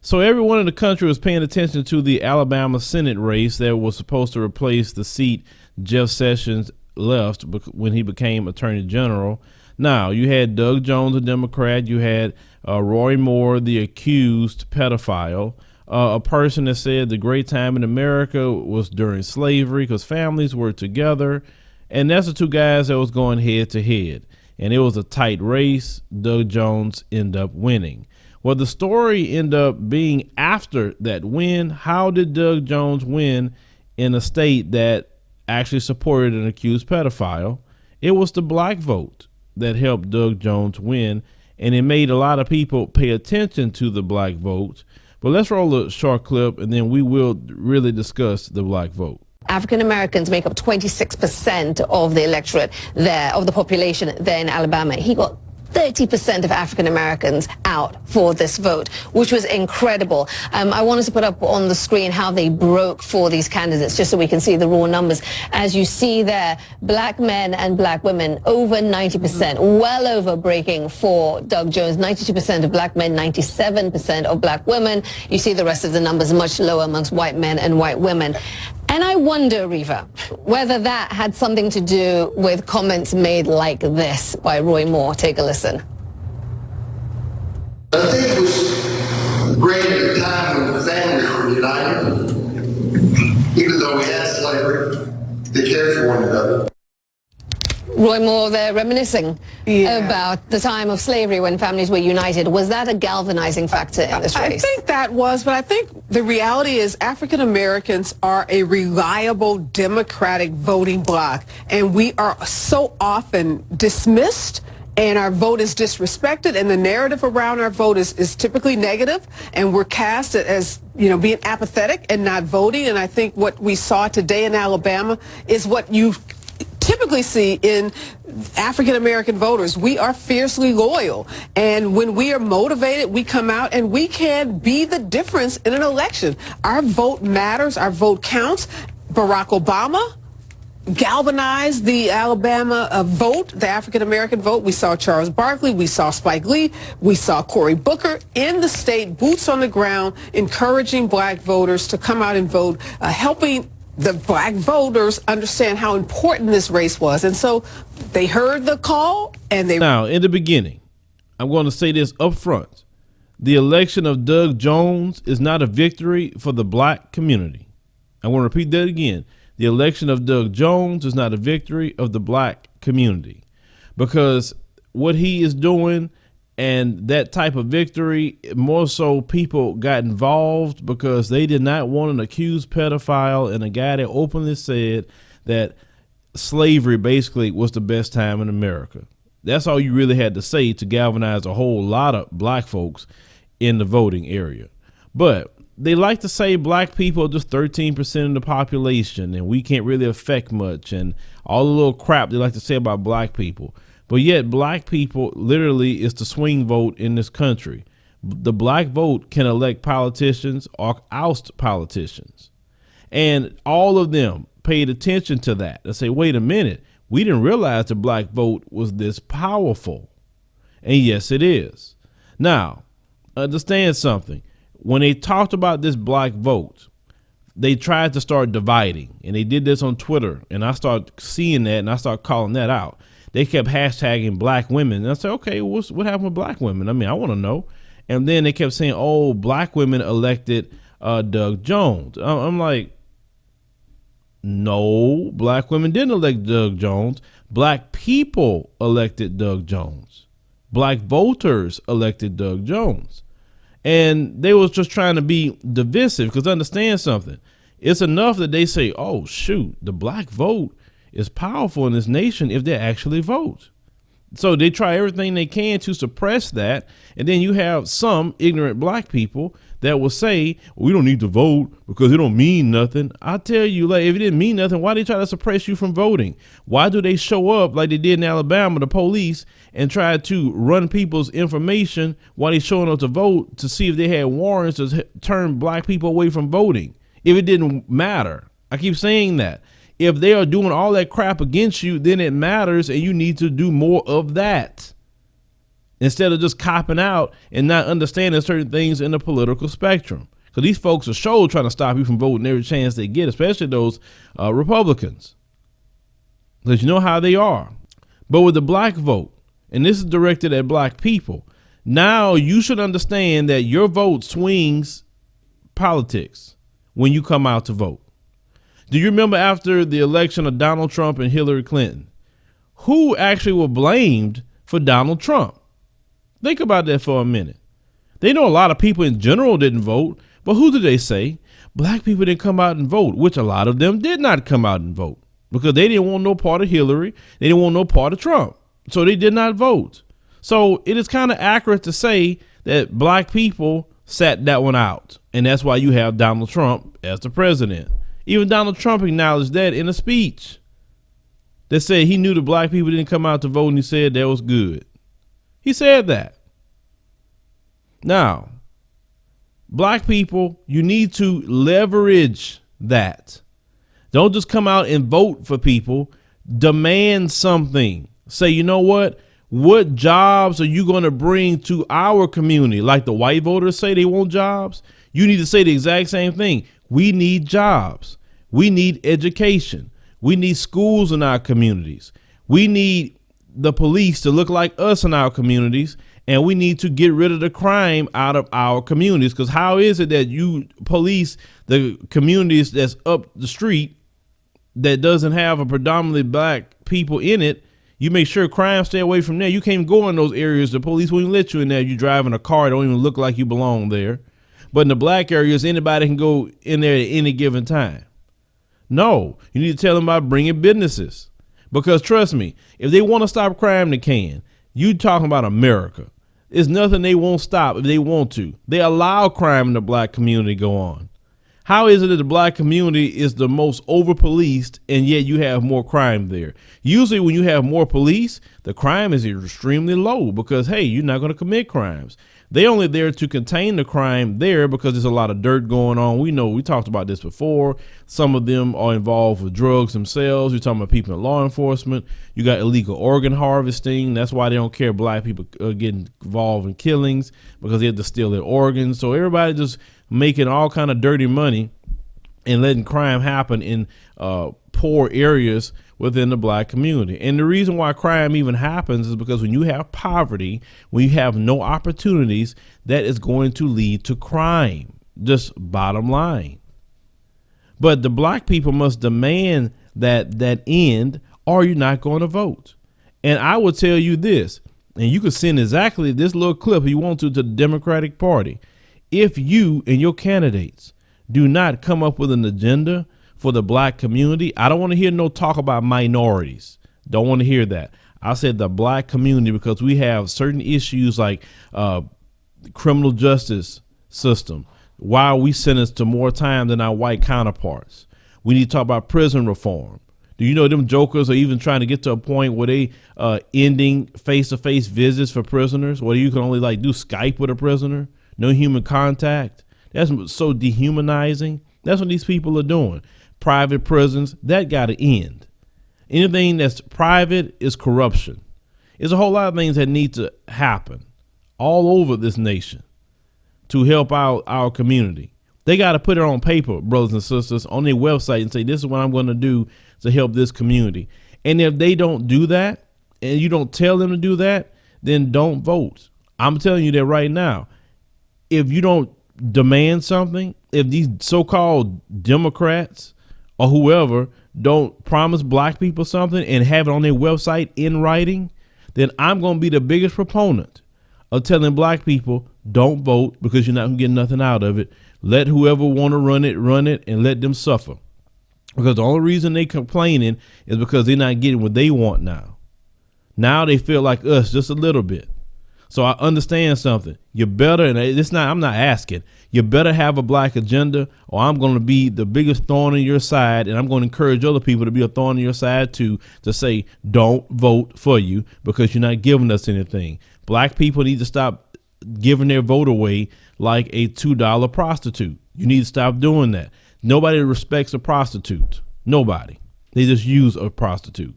So everyone in the country was paying attention to the Alabama Senate race that was supposed to replace the seat Jeff Sessions left when he became Attorney General. Now, you had Doug Jones, a Democrat. You had Roy Moore, the accused pedophile, a person that said the great time in America was during slavery because families were together. And that's the two guys that was going head to head. And it was a tight race. Doug Jones ended up winning. Well, the story ended up being after that win. How did Doug Jones win in a state that actually supported an accused pedophile? It was the black vote that helped Doug Jones win, and it made a lot of people pay attention to the black vote. But let's roll a short clip, and then we will really discuss the black vote. African Americans make up 26% of the electorate there, of the population there in Alabama. He got 30% of African Americans out for this vote, which was incredible. I want us to put up on the screen how they broke for these candidates, just so we can see the raw numbers. As you see there, black men and black women, over 90%, well over breaking for Doug Jones. 92% of black men, 97% of black women. You see the rest of the numbers much lower amongst white men and white women. And I wonder, Reva, whether that had something to do with comments made like this by Roy Moore. Take a listen. I think it was great at the time when the families were united. Even though we had slavery, they cared for one another. Roy Moore there reminiscing about the time of slavery when families were united. Was that a galvanizing factor in this race? I think that was, but I think the reality is African Americans are a reliable Democratic voting bloc, and we are so often dismissed, and our vote is disrespected, and the narrative around our vote is typically negative, and we're cast as, you know, being apathetic and not voting. And I think what we saw today in Alabama is what you typically see in African American voters. We are fiercely loyal, and when we are motivated, we come out and we can be the difference in an election. Our vote matters. Our vote counts. Barack Obama galvanized the Alabama vote, the African American vote. We saw Charles Barkley, we saw Spike Lee, we saw Cory Booker in the state, boots on the ground, encouraging black voters to come out and vote, helping the black voters understand how important this race was. And so they heard the call, and they... Now, in the beginning, I'm going to say this up front. The election of Doug Jones is not a victory for the black community. I want to repeat that again. The election of Doug Jones is not a victory of the black community, because what he is doing and that type of victory, more so people got involved because they did not want an accused pedophile and a guy that openly said that slavery basically was the best time in America. That's all you really had to say to galvanize a whole lot of black folks in the voting area. But they like to say black people are just 13% of the population and we can't really affect much, and all the little crap they like to say about black people. But yet black people literally is the swing vote in this country. The black vote can elect politicians or oust politicians. And all of them paid attention to that and say, wait a minute, we didn't realize the black vote was this powerful. And yes, it is. Now, understand something. When they talked about this black vote, they tried to start dividing, and they did this on Twitter. And I started seeing that, and I started calling that out. They kept hashtagging black women. And I said, okay, what happened with black women? I mean, I want to know. And then they kept saying, oh, black women elected Doug Jones. I'm like, no, black women didn't elect Doug Jones. Black people elected Doug Jones. Black voters elected Doug Jones. And they was just trying to be divisive, because understand something. It's enough that they say, oh, shoot, the black vote is powerful in this nation if they actually vote. So they try everything they can to suppress that. And then you have some ignorant black people that will say, well, we don't need to vote because it don't mean nothing. I tell you, like, if it didn't mean nothing, why they try to suppress you from voting? Why do they show up like they did in Alabama, the police, and try to run people's information while they showing up to vote to see if they had warrants to turn black people away from voting? If it didn't matter, I keep saying that. If they are doing all that crap against you, then it matters, and you need to do more of that. instead of just copping out and not understanding certain things in the political spectrum. Because these folks are sure trying to stop you from voting every chance they get, especially those Republicans. Because you know how they are. But with the black vote, and this is directed at black people, now you should understand that your vote swings politics when you come out to vote. Do you remember after the election of Donald Trump and Hillary Clinton, who actually were blamed for Donald Trump? Think about that for a minute. They know a lot of people in general didn't vote, but who did they say? Black people didn't come out and vote, which a lot of them did not come out and vote because they didn't want no part of Hillary. They didn't want no part of Trump. So they did not vote. So it is kind of accurate to say that black people sat that one out. And that's why you have Donald Trump as the president. Even Donald Trump acknowledged that in a speech that said he knew the black people didn't come out to vote, and he said that was good. He said that. Now, black people, you need to leverage that. Don't just come out and vote for people. Demand something. Say, you know what? What jobs are you going to bring to our community? Like the white voters say they want jobs. You need to say the exact same thing. We need jobs. We need education. We need schools in our communities. We need the police to look like us in our communities. And we need to get rid of the crime out of our communities. Because how is it that you police the communities that's up the street that doesn't have a predominantly black people in it? You make sure crime stay away from there. You can't go in those areas. The police won't let you in there. You driving a car, it don't even look like you belong there. But in the black areas, anybody can go in there at any given time. No, you need to tell them about bringing businesses. Because trust me, if they want to stop crime, they can. You talking about America. There's nothing they won't stop if they want to. They allow crime in the black community to go on. How is it that the black community is the most over-policed and yet you have more crime there? Usually when you have more police, the crime is extremely low because, hey, you're not going to commit crimes. They only there to contain the crime there because there's a lot of dirt going on. We know, we talked about this before. Some of them are involved with drugs themselves. You're talking about people in law enforcement. You got illegal organ harvesting. That's why they don't care black people getting involved in killings because they have to steal their organs. So everybody just making all kind of dirty money and letting crime happen in poor areas within the black community. And the reason why crime even happens is because when you have poverty, when you have no opportunities, that is going to lead to crime. Just bottom line. But the black people must demand that end, or you're not going to vote. And I will tell you this, and you can send exactly this little clip if you want to the Democratic Party. If you and your candidates do not come up with an agenda for the black community, I don't want to hear no talk about minorities. Don't want to hear that. I said the black community because we have certain issues like criminal justice system. Why are we sentenced to more time than our white counterparts? We need to talk about prison reform. Do you know them jokers are even trying to get to a point where they ending face-to-face visits for prisoners, where you can only like do Skype with a prisoner? No human contact. That's so dehumanizing. That's what these people are doing. Private prisons, that got to end. Anything that's private is corruption. There's a whole lot of things that need to happen all over this nation to help out our community. They got to put it on paper, brothers and sisters, on their website and say, this is what I'm going to do to help this community. And if they don't do that and you don't tell them to do that, then don't vote. I'm telling you that right now. If you don't demand something, if these so-called Democrats or whoever don't promise black people something and have it on their website in writing, then I'm going to be the biggest proponent of telling black people don't vote because you're not going to get nothing out of it. Let whoever want to run it and let them suffer. Because the only reason they complaining is because they're not getting what they want now. Now they feel like us just a little bit. So I understand something. You better, and it's not, I'm not asking, you better have a black agenda or I'm going to be the biggest thorn in your side. And I'm going to encourage other people to be a thorn in your side too, to say, don't vote for you because you're not giving us anything. Black people need to stop giving their vote away like a $2 prostitute. You need to stop doing that. Nobody respects a prostitute. Nobody. They just use a prostitute.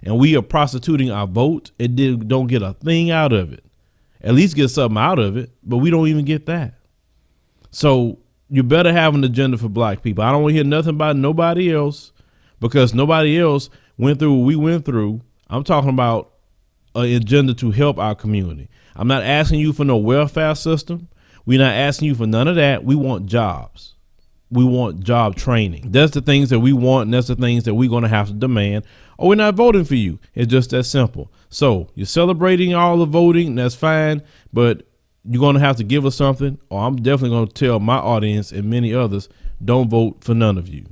And we are prostituting our vote and don't get a thing out of it. at least get something out of it, but we don't even get that. So you better have an agenda for black people. I don't want to hear nothing about nobody else, because nobody else went through what we went through. I'm talking about an agenda to help our community. I'm not asking you for no welfare system. We're not asking you for none of that. We want jobs. We want job training. That's the things that we want, and that's the things that we're going to have to demand, or we're not voting for you. It's just that simple. So you're celebrating all the voting, that's fine, but you're going to have to give us something, or I'm definitely going to tell my audience and many others, don't vote for none of you.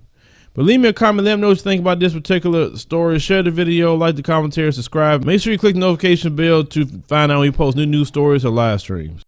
But leave me a comment, let me know what you think about this particular story. Share the video, like the commentary, subscribe. Make sure you click the notification bell to find out when we post new news stories or live streams.